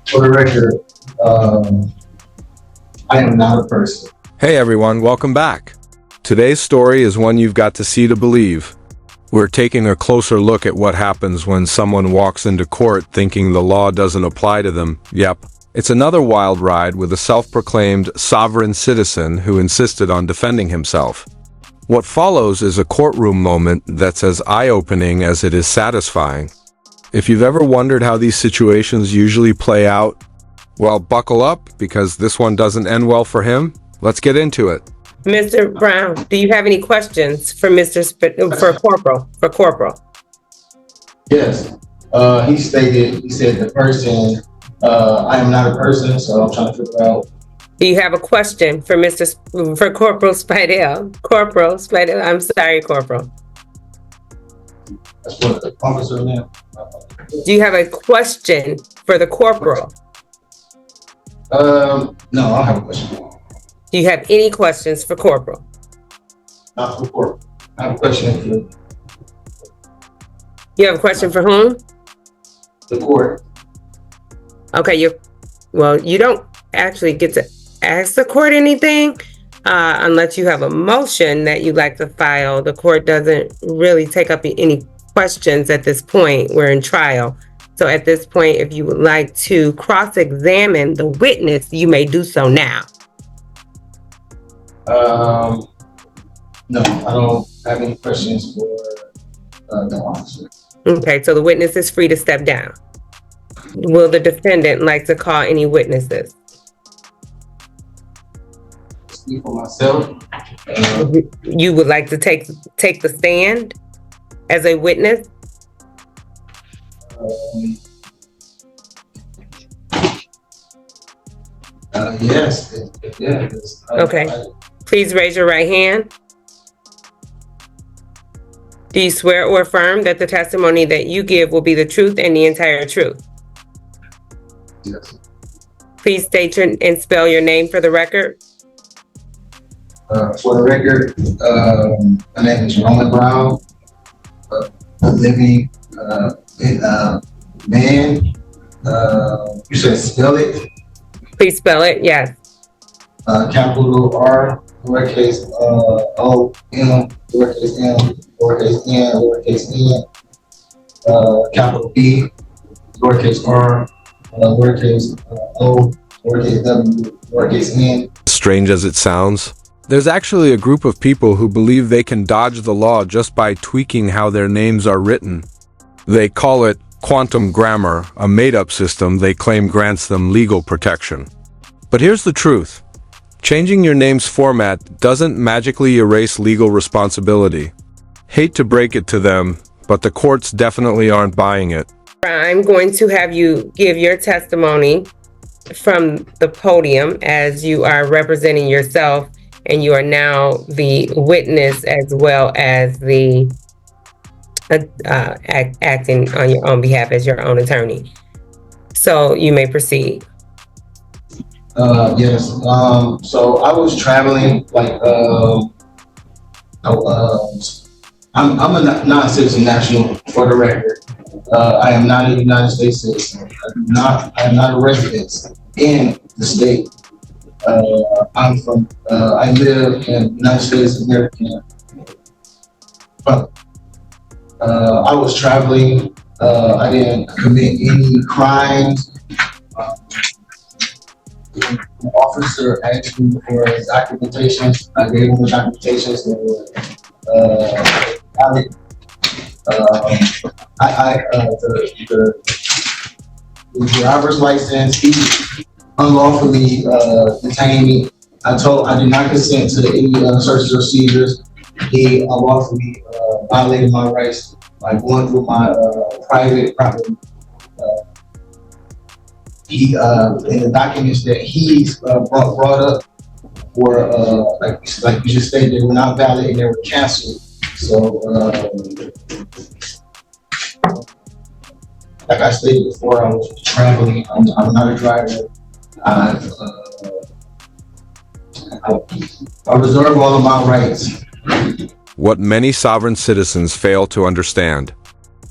For the record, I am not a person. Hey everyone, welcome back. Today's story is one you've got to see to believe. We're taking a closer look at what happens when someone walks into court thinking the law doesn't apply to them. Yep, it's another wild ride with a self-proclaimed sovereign citizen who insisted on defending himself. What follows is a courtroom moment that's as eye-opening as it is satisfying. If you've ever wondered how these situations usually play out, well, buckle up, because this one doesn't end well for him. Let's get into it. Mr. Brown, do you have any questions for for Corporal? Yes. He said the person, I am not a person, so I'm trying to figure out. Do you have a question for for Corporal Spidell? Corporal Spidell, I'm sorry, Corporal. That's what the officer now. Do you have a question for the Corporal? No, I don't have a question. Do you have any questions for Corporal? Not for court. I have a question for You have a question for whom? the court. Okay, you don't actually get to ask the court anything unless you have a motion that you'd like to file. The court doesn't really take up any questions at this point. We're in trial. So at this point, if you would like to cross-examine the witness, you may do so now. No, I don't have any questions for the officer. Okay, so the witness is free to step down. Will the defendant like to call any witnesses? Speak for myself. You would like to take the stand as a witness? Yes. Yes. Okay. Please raise your right hand. Do you swear or affirm that the testimony that you give will be the truth and the entire truth? Yes. Please state and spell your name for the record. For the record, my name is Roman Brown. Living man. You said spell it. Please spell it. Yes. Capital R, lowercase O, M, lowercase M, lowercase N, lowercase N, capital B, lowercase R, lowercase O, lowercase W, lowercase N. Strange as it sounds, there's actually a group of people who believe they can dodge the law just by tweaking how their names are written. They call it quantum grammar, a made-up system they claim grants them legal protection. But here's the truth. Changing your name's format doesn't magically erase legal responsibility. Hate to break it to them, but the courts definitely aren't buying it. I'm going to have you give your testimony from the podium as you are representing yourself, and you are now the witness as well as the acting on your own behalf as your own attorney. So you may proceed. Yes. So I was traveling, I'm a non-citizen national, for the record. I am not a United States citizen. I am not a resident in the state. I live in the United States of America. But I was traveling. I didn't commit any crimes. The officer asked me for his documentation. I gave him the documentations that were valid. The driver's license, he unlawfully detained me. I did not consent to any searches or seizures. He unlawfully violated my rights by going through my private property. He in the documents that he's brought up were like you just stated, they were not valid and they were canceled. So like I stated before, I was traveling. I'm not a driver. I reserve all of my rights. What many sovereign citizens fail to understand.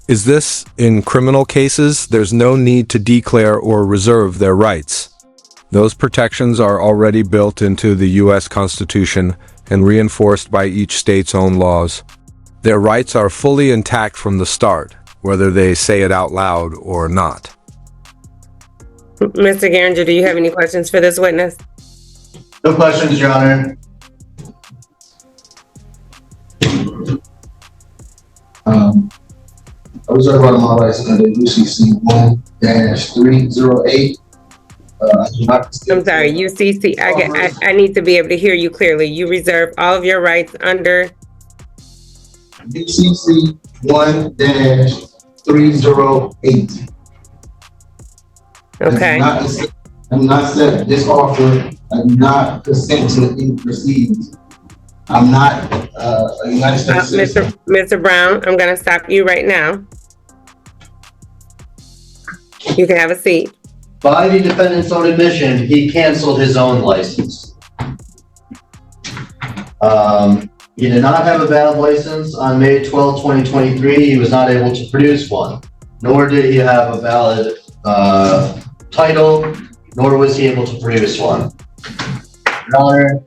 is this in criminal cases? There's no need to declare or reserve their rights. Those protections are already built into the U.S. Constitution and reinforced by each state's own laws. Their rights are fully intact from the start, whether they say it out loud or not. Mr. Garinger, do you have any questions for this witness? No questions, Your Honor. I reserve all of my rights under UCC 1-308. I'm sorry, UCC, I need to be able to hear you clearly. You reserve all of your rights under? UCC 1-308. Okay. I do not accept this offer. I do not consent to any proceedings. I'm not a United States citizen. Mr. Brown, I'm going to stop you right now. You can have a seat. By the defendant's own admission, he canceled his own license. He did not have a valid license on May 12, 2023. He was not able to produce one, nor did he have a valid title, nor was he able to produce one. Your Honor,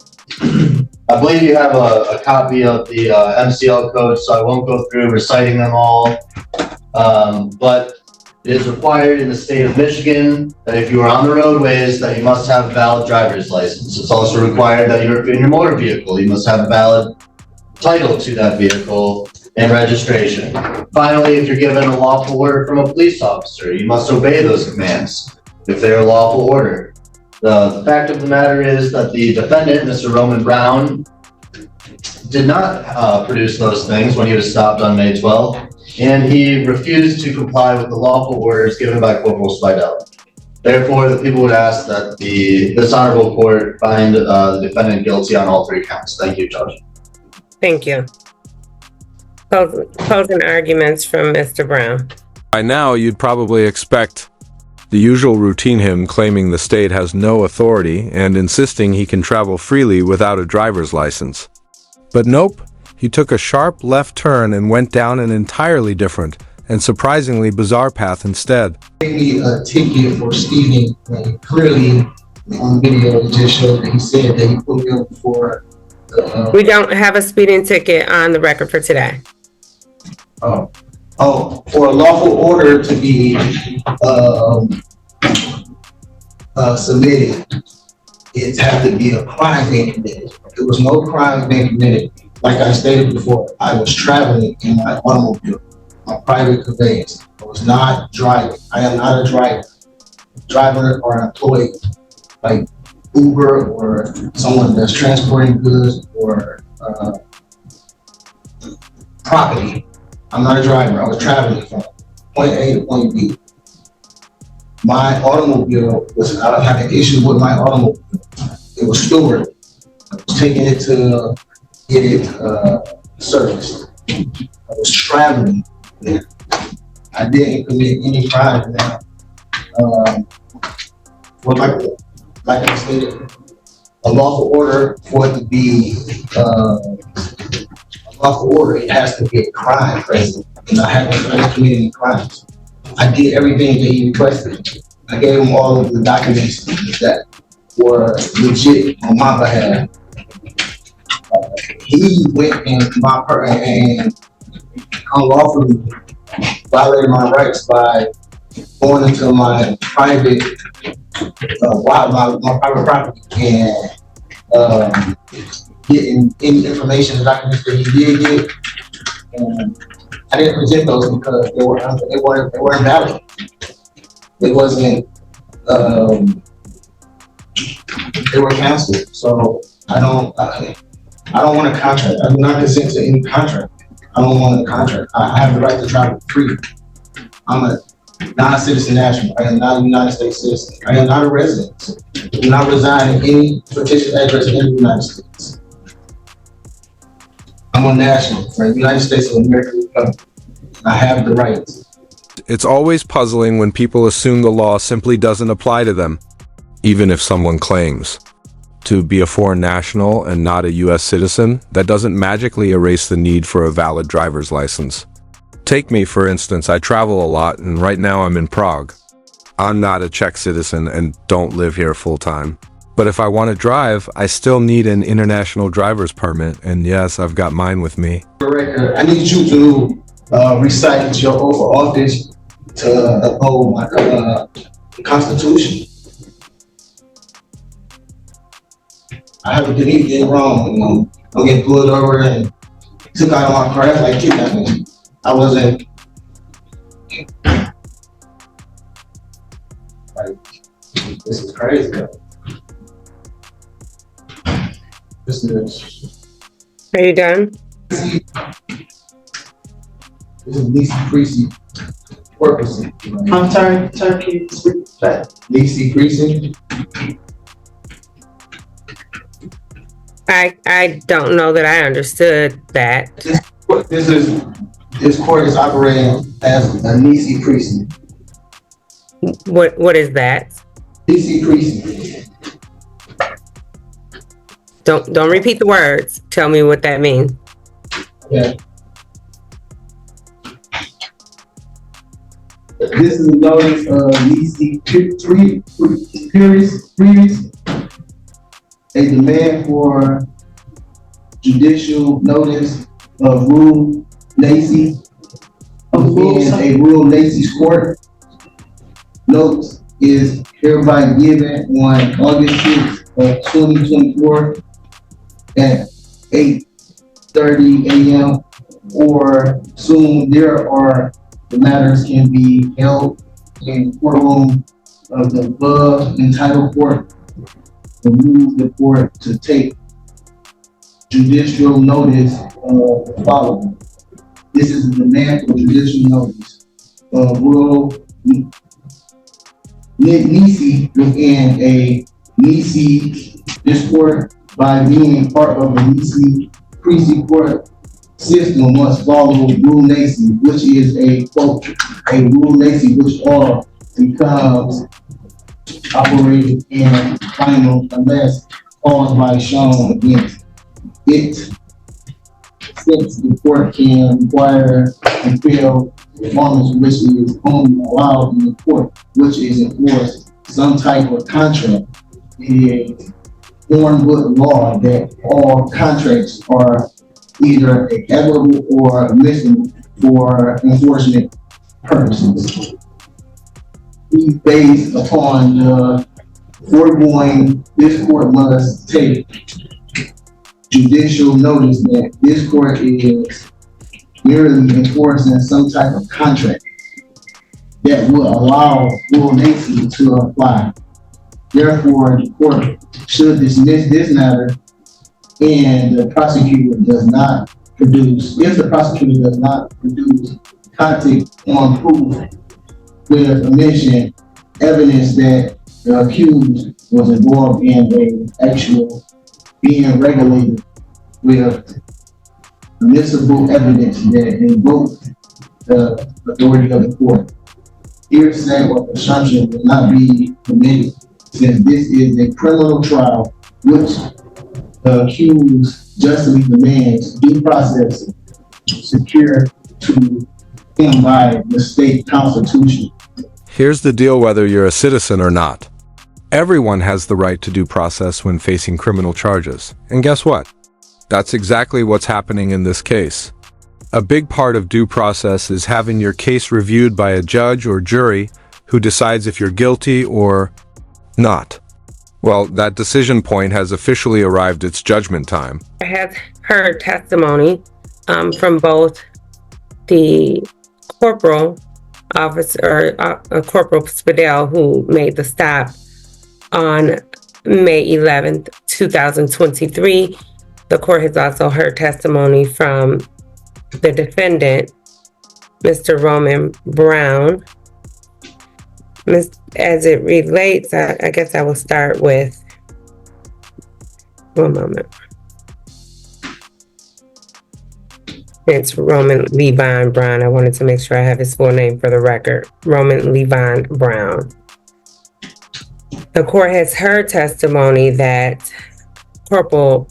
I believe you have a copy of the MCL code, so I won't go through reciting them all. But it is required in the state of Michigan that if you are on the roadways, that you must have a valid driver's license. It's also required that you're in your motor vehicle. You must have a valid title to that vehicle and registration. Finally, if you're given a lawful order from a police officer, you must obey those commands if they are lawful order. The fact of the matter is that the defendant, Mr. Roman Brown, did not produce those things when he was stopped on May 12th, and he refused to comply with the lawful orders given by Corporal Spidell. Therefore, the people would ask that this honorable court find the defendant guilty on all three counts. Thank you, Judge. Thank you. Closing arguments from Mr. Brown. By now, you'd probably expect the usual routine, him claiming the state has no authority and insisting he can travel freely without a driver's license. But nope, he took a sharp left turn and went down an entirely different and surprisingly bizarre path instead. Gave me a ticket for speeding, and clearly on video it just showed that he said that he put me up for We don't have a speeding ticket on the record for today. for a lawful order to be submitted, it had to be a crime being committed. There was no crime being committed. Like I stated before, I was traveling in my automobile, my private conveyance. I was not driving. I am not a driver or an employee like Uber or someone that's transporting goods or property. I'm not a driver. I was traveling from point A to point B. My automobile was, I had an issue with my automobile. It was stored. I was taking it to get it serviced. I was traveling there. I didn't commit any crime now. Like I stated, a lawful order for it to be a lawful order, it has to be a crime present. And I haven't committed any crimes. I did everything that he requested. I gave him all of the documents that were legit on my behalf. He went in my and unlawfully violated my rights by going into my private my private property and getting any information and documents that he did get. And I didn't present those because they weren't valid. It wasn't. They were canceled. So I don't want a contract. I do not consent to any contract. I don't want a contract. I have the right to travel free. I'm a non-citizen national. I am not a United States citizen. I am not a resident. I do not reside in any fictitious address in the United States. I'm a national for the United States of America. I have the right. It's always puzzling when people assume the law simply doesn't apply to them, even if someone claims to be a foreign national and not a U.S. citizen. That doesn't magically erase the need for a valid driver's license. Take me, for instance. I travel a lot, and right now I'm in Prague. I'm not a Czech citizen and don't live here full-time. But if I want to drive, I still need an international driver's permit, and yes, I've got mine with me. I need you to recite your oath of office to uphold my Constitution. I haven't done anything wrong. I'm getting pulled over and took out of my car. That's like kidnapping. I wasn't. Like, this is crazy. This is. Are you done? This is Lisa Precinct. I'm sorry, can you speak that? Lisa Precinct. I don't know that I understood that. This court is operating as a Nisi Precinct. What is that? Nisi Precinct. Don't repeat the words. Tell me what that means. Yeah. This is a notice of Nisi Precinct. A demand for judicial notice of Rule Lacey, a Rule Lacey's court. Notice is hereby given on August 6th of 2024 at 8:30 a.m. or soon thereafter. The matters can be held in courtroom of the above entitled court. Move the court to take judicial notice of the following. This is a demand for judicial notice of Rule Nisi within a Nisi. This court, by being part of the Nisi Precinct court system, must follow Rule Nisi, which is a quote, a Rule Nisi which all becomes operated and final unless caused by shown against it. Since the court can require and fail performance which is only allowed in the court, which is enforced some type of contract. It is foreign book law that all contracts are either equitable or admissible for enforcement purposes. Based upon the foregoing, this court must take judicial notice that this court is merely enforcing some type of contract that will allow Rule Nisi to apply. Therefore, the court should dismiss this matter and the prosecutor does not produce, if the prosecutor does not produce contact on proof with omission, evidence that the accused was involved in an actual being regulated with admissible evidence that invoked the authority of the court. Hearsay or presumption will not be permitted since this is a criminal trial which the accused justly demands due process secure to him by the state constitution. Here's the deal whether you're a citizen or not. Everyone has the right to due process when facing criminal charges. And guess what? That's exactly what's happening in this case. A big part of due process is having your case reviewed by a judge or jury who decides if you're guilty or not. Well, that decision point has officially arrived its judgment time. I have heard testimony from both the corporal officer, Corporal Spadell, who made the stop on May 11th, 2023. The court has also heard testimony from the defendant, Mr. Roman Brown. As it relates, I guess I will start with, one moment. It's Roman Levon Brown. I wanted to make sure I have his full name for the record. Roman Levon Brown. The court has heard testimony that Corporal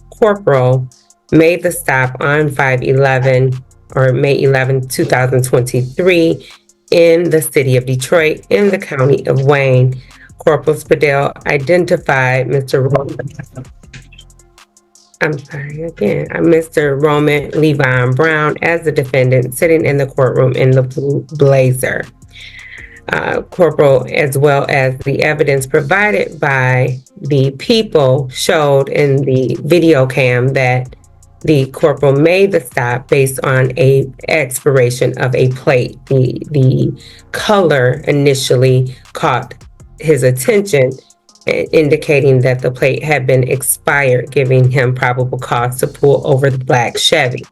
made the stop on 5/11 or May 11, 2023, in the city of Detroit, in the county of Wayne. Corporal Spadell identified Mr. Roman Levon Brown as the defendant sitting in the courtroom in the blue blazer. Corporal, as well as the evidence provided by the people, showed in the video cam that the corporal made the stop based on a expiration of a plate. The color initially caught his attention, indicating that the plate had been expired, giving him probable cause to pull over the black Chevy.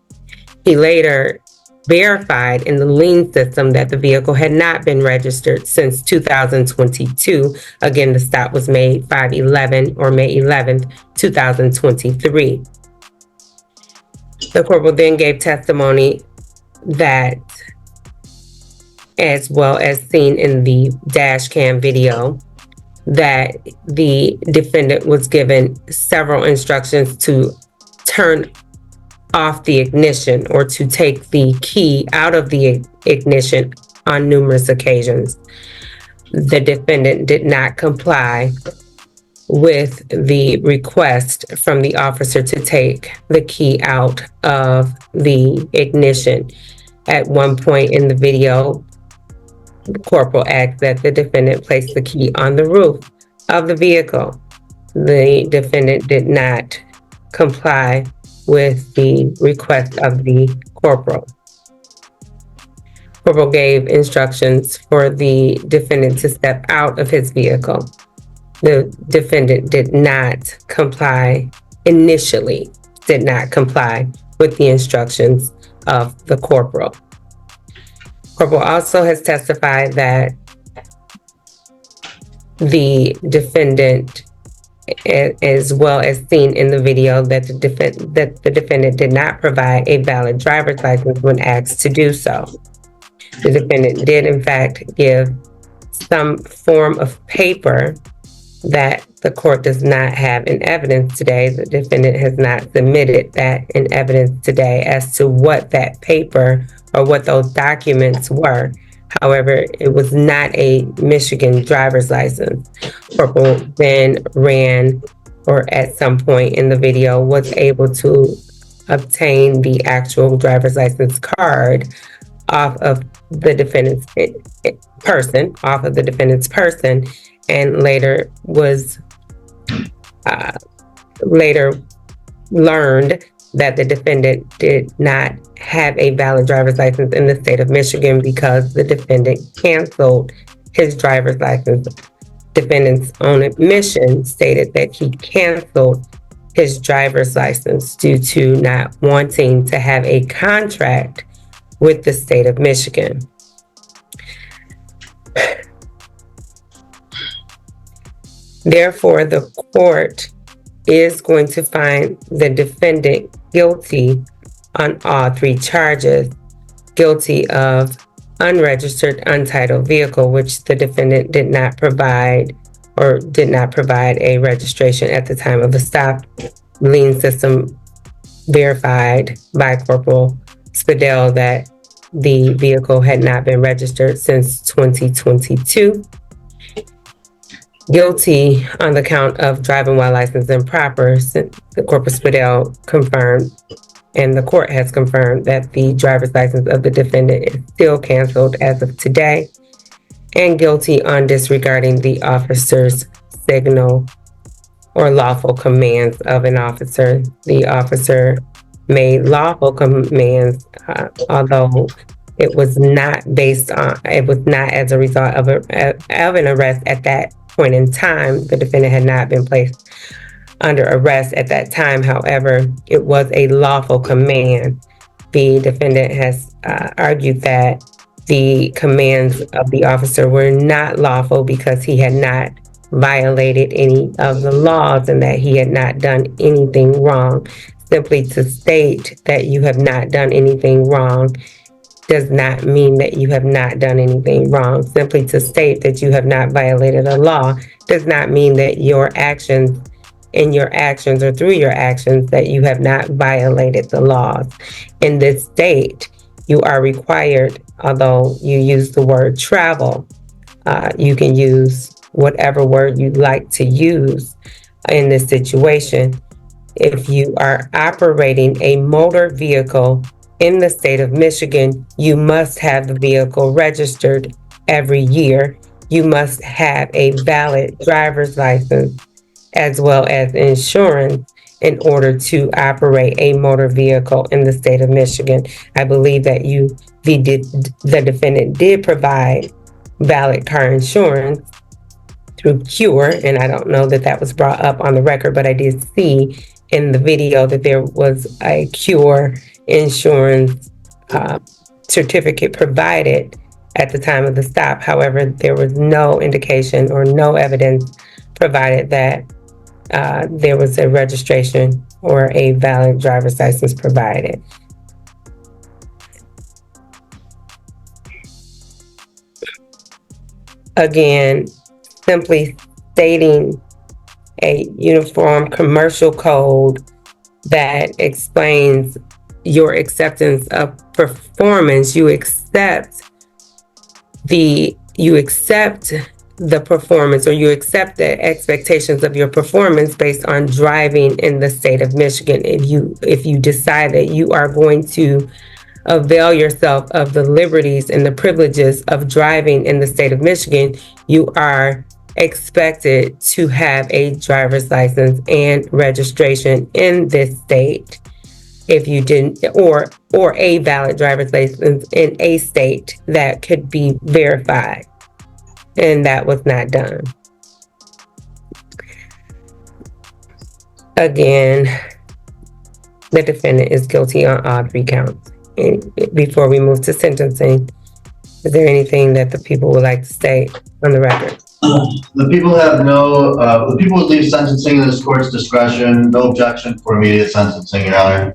He later verified in the lien system that the vehicle had not been registered since 2022. Again, the stop was made 5/11 or May 11th, 2023. The corporal then gave testimony that, as well as seen in the dash cam video, that the defendant was given several instructions to turn off the ignition or to take the key out of the ignition on numerous occasions. The defendant did not comply with the request from the officer to take the key out of the ignition. At one point in the video, the corporal asked that the defendant place the key on the roof of the vehicle. The defendant did not comply with the request of the corporal. Corporal gave instructions for the defendant to step out of his vehicle. The defendant did not comply, initially did not comply with the instructions of the corporal. Corporal also has testified that the defendant, as well as seen in the video, that the defendant did not provide a valid driver's license when asked to do so. The defendant did, in fact, give some form of paper that the court does not have in evidence today. The defendant has not submitted that in evidence today as to what that paper or what those documents were. However, it was not a Michigan driver's license. Corporal then ran, or at some point in the video, was able to obtain the actual driver's license card off of the defendant's person, and later learned that the defendant did not have a valid driver's license in the state of Michigan because the defendant canceled his driver's license. Defendant's own admission stated that he canceled his driver's license due to not wanting to have a contract with the state of Michigan. Therefore, the court is going to find the defendant guilty on all three charges. Guilty of unregistered, untitled vehicle, which the defendant did not provide a registration at the time of the stop. Lien system verified by Corporal Spadell that the vehicle had not been registered since 2022. Guilty on the count of driving while licensed improper, since the Corporal Spadell confirmed, and the court has confirmed, that the driver's license of the defendant is still canceled as of today. And guilty on disregarding the officer's signal or lawful commands of an officer. The officer made lawful commands, although it was not as a result of an arrest at that point in time. The defendant had not been placed under arrest at that time. However, it was a lawful command. The defendant has argued that the commands of the officer were not lawful because he had not violated any of the laws and that he had not done anything wrong. Simply to state that you have not done anything wrong does not mean that you have not done anything wrong. Simply to state that you have not violated a law does not mean that your actions or through your actions that you have not violated the laws. In this state, you are required, although you use the word travel, you can use whatever word you'd like to use in this situation. If you are operating a motor vehicle in the state of Michigan, you must have the vehicle registered every year. You must have a valid driver's license as well as insurance in order to operate a motor vehicle in the state of Michigan. I believe that the defendant did provide valid car insurance through Cure, and I don't know that that was brought up on the record, but I did see in the video that there was a Cure insurance certificate provided at the time of the stop. However, there was no indication or no evidence provided that there was a registration or a valid driver's license provided. Again, simply stating a uniform commercial code that explains your acceptance of performance. You accept the performance, or you accept the expectations of your performance based on driving in the state of Michigan. If you decide that you are going to avail yourself of the liberties and the privileges of driving in the state of Michigan, you are expected to have a driver's license and registration in this state. If you didn't, or a valid driver's license in a state that could be verified, and that was not done. Again, the defendant is guilty on all 3 counts. And before we move to sentencing, is there anything that the people would like to state on the record? The people would leave sentencing in this court's discretion. No objection for immediate sentencing, Your Honor.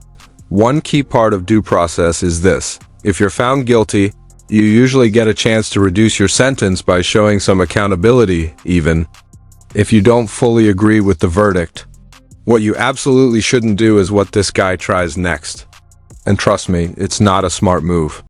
One key part of due process is this. If you're found guilty, you usually get a chance to reduce your sentence by showing some accountability, even if you don't fully agree with the verdict. What you absolutely shouldn't do is what this guy tries next. And trust me, it's not a smart move.